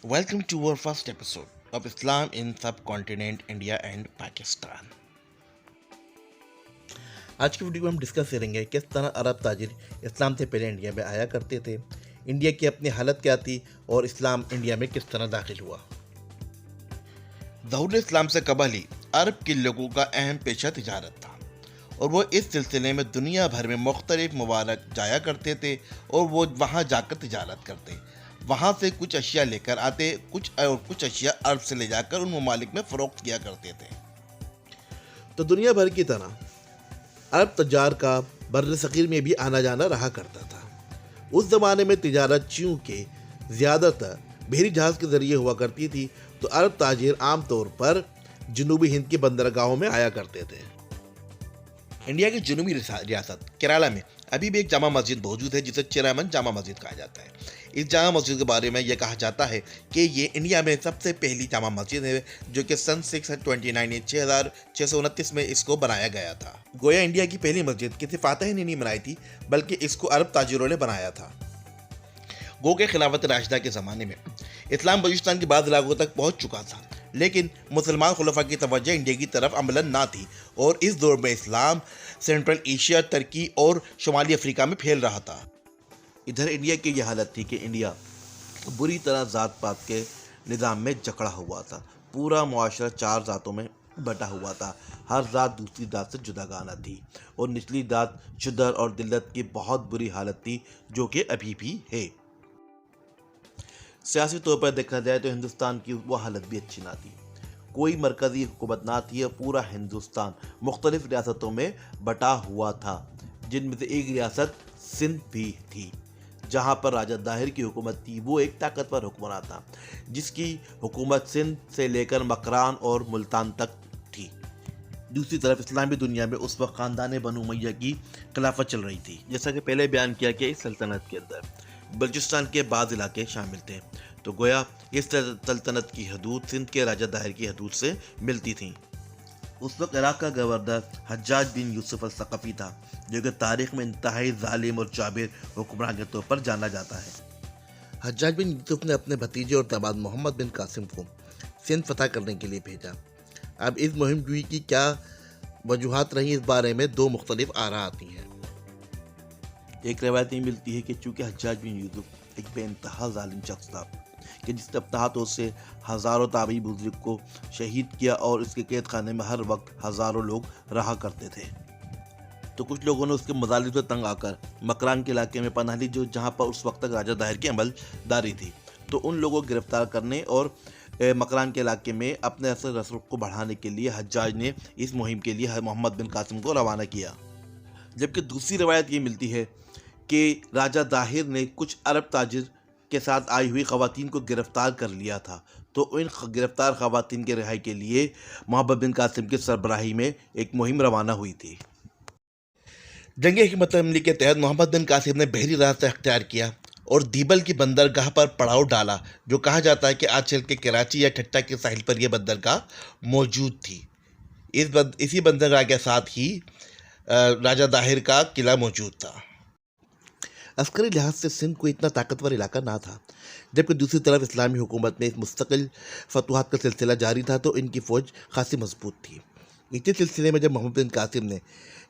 Welcome to our first episode of Islam in Subcontinent India and Pakistan. आज की video में हम discuss करेंगे किस तरह अरब ताजिर इस्लाम से पहले इंडिया में आया करते थे, इंडिया की अपनी हालत क्या थी और इस्लाम इंडिया में किस तरह दाखिल हुआ। ज़हूर इस्लाम से कबल ही अरब के लोगों का अहम पेशा तिजारत था और वो इस सिलसिले में दुनिया भर में मुख्तलिफ ममालिक जाया करते थे और वो वहाँ जाकर तिजारत करते, वहाँ से कुछ अशिया लेकर आते, कुछ अशिया अरब से ले जाकर उन ममालिक में फ़रोख्त किया करते थे। तो दुनिया भर की तरह अरब तजार का बर्र सग़ीर में भी आना जाना रहा करता था। उस ज़माने में तिजारत चूँकि ज़्यादातर बहरी जहाज़ के ज़रिए हुआ करती थी, तो अरब ताजिर आम तौर पर जनूबी हिंद की बंदरगाहों में आया करते थे। इंडिया की जनूबी रियासत केरला में अभी भी एक जामा मस्जिद मौजूद है जिसे चिरामन जामा मस्जिद कहा जाता है। इस जामा मस्जिद के बारे में यह कहा जाता है कि ये इंडिया में सबसे पहली जामा मस्जिद है जो कि सन 6629 में इसको बनाया गया था। गोया इंडिया की पहली मस्जिद किसी फातह ने नहीं बनाई थी, बल्कि इसको अरब ताजिरों ने बनाया था। गो के खिलाफत राशिदा के ज़माने में इस्लाम बलूचिस्तान के बाद इलाकों तक पहुँच चुका था, लेकिन मुसलमान खुलफा की तवज्जो इंडिया की तरफ अमलन ना थी और इस दौर में इस्लाम सेंट्रल एशिया, तुर्की और शुमाली अफ्रीका में फैल रहा था। इधर इंडिया की यह हालत थी कि इंडिया बुरी तरह ज़ात पात के निज़ाम में जकड़ा हुआ था। पूरा मुआशरा 4 ज़ातों में बटा हुआ था। हर ज़ात दूसरी ज़ात से जुदागाना थी और निचली ज़ात शुदर और दिल्लत की बहुत बुरी हालत थी, जो कि अभी भी है। सियासी तौर पर देखा जाए तो हिंदुस्तान की वो हालत भी अच्छी ना थी। कोई मरकज़ी हुकूमत ना थी और पूरा हिंदुस्तान मुख्तलिफ रियासतों में बटा हुआ था, जिनमें से एक रियासत सिंध भी थी, जहाँ पर राजा दाहिर की हुकूमत थी। वो एक ताकतवर हुक्मरान था जिसकी हुकूमत सिंध से लेकर मकरान और मुल्तान तक थी। दूसरी तरफ इस्लामी दुनिया में उस वक्त ख़ानदान बनु उमय्या की खिलाफत चल रही थी। जैसा कि पहले बयान किया गया, इस सल्तनत के अंदर बलूचिस्तान के बाद इलाके शामिल थे, तो गोया इस सल्तनत की हदूद सिंध के राजा दाहिर की हदूद से मिलती थी। उस वक्त इराक़ का गवर्नर हज्जाज बिन यूसुफ अल-सकफ़ी था, जो कि तारीख़ में इंतहाई ज़ालिम और जाबिर हुक्मरान के तौर पर जाना जाता है। हज्जाज बिन यूसुफ ने अपने भतीजे और दामाद मोहम्मद बिन कासिम को सिंध फतह करने के लिए भेजा। अब इस मुहिम जुई की क्या वजूहात रही, इस बारे में 2 मुख्तलिफ आरा आती हैं। एक रवायत ये मिलती है कि चूँकि हज्जाज बिन यूसुफ एक बेइंतहा ज़ालिम शख्स था कि जिसने अपने हाथों से हज़ारों ताबी बुजुर्ग को शहीद किया और इसके कैद खाने में हर वक्त हज़ारों लोग रहा करते थे, तो कुछ लोगों ने उसके मज़ालिम से तंग आकर मकरान के इलाके में पनाह ली, जो जहाँ पर उस वक्त तक राजा दाहिर की अमलदारी थी। तो उन लोगों को गिरफ्तार करने और मकरान के इलाके में अपने असर रसूख को बढ़ाने के लिए हज्जाज ने इस मुहिम के लिए मोहम्मद बिन कासिम को रवाना किया। जबकि दूसरी रवायत ये मिलती है कि राजा दाहिर ने कुछ अरब ताजिर के साथ आई हुई ख़वातीन को गिरफ़्तार कर लिया था, तो इन गिरफ़्तार ख़वातीन के रिहाई के लिए मोहम्मद बिन कासिम की सरबराही में एक मुहिम रवाना हुई थी। जंग हिकमत अमली के तहत मोहम्मद बिन कासिम ने बहरी रास्ता अख्तियार किया और दीबल की बंदरगाह पर पड़ाव डाला, जो कहा जाता है कि आज चल के कराची या ठट्टा के साहिल पर यह बंदरगाह मौजूद थी। इसी बंदरगाह के साथ ही राजा दाहिर का किला मौजूद था। अस्करी लिहाज से सिंध कोई इतना ताकतवर इलाका ना था, जबकि दूसरी तरफ इस्लामी हुकूमत में एक मुस्तकिल फतूहात का सिलसिला जारी था, तो इनकी फ़ौज खासी मजबूत थी। इसी सिलसिले में जब मोहम्मद बिन कासिम ने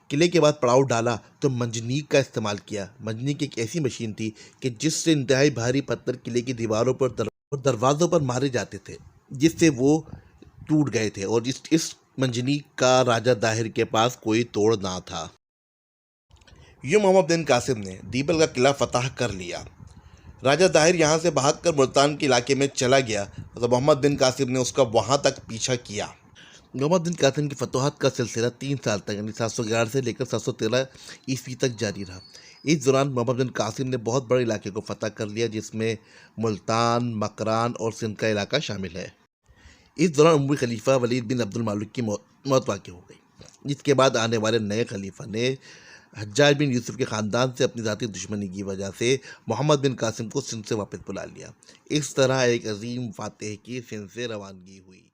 किले के बाद पड़ाव डाला तो मंजनीक का इस्तेमाल किया। मंजनीक एक ऐसी मशीन थी कि जिससे इंतहाई भारी पत्थर किले की दीवारों पर और दरवाज़ों पर मारे जाते थे, जिससे वो टूट गए थे, और इस मंजनीक का राजा दाहिर के पास कोई तोड़ ना था। यूँ मोहम्मद बिन कासिम ने दीबल का किला फतह कर लिया। राजा दाहिर यहाँ से भागकर मुल्तान के इलाके में चला गया, तो मोहम्मद बिन कासिम ने उसका वहाँ तक पीछा किया। मोहम्मद बिन कासिम की फतूहात का सिलसिला 3 साल तक, यानी 711 से लेकर 713 ईस्वी तक जारी रहा। इस दौरान मोहम्मद बिन कासिम ने बहुत बड़े इलाके को फतह कर लिया, जिसमें मुल्तान, मकरान और सिंध का इलाका शामिल है। इस दौरान उमवी खलीफा वलीद बिन अब्दुल मालिक की मौत वाक़ई हो गई, जिसके बाद आने वाले नए खलीफा ने हज्जाज बिन यूसुफ के ख़ानदान से अपनी ज़ाती दुश्मनी की वजह से मोहम्मद बिन कासिम को सिंध से वापस बुला लिया। इस तरह एक अजीम फातह की सिंध से रवानगी हुई।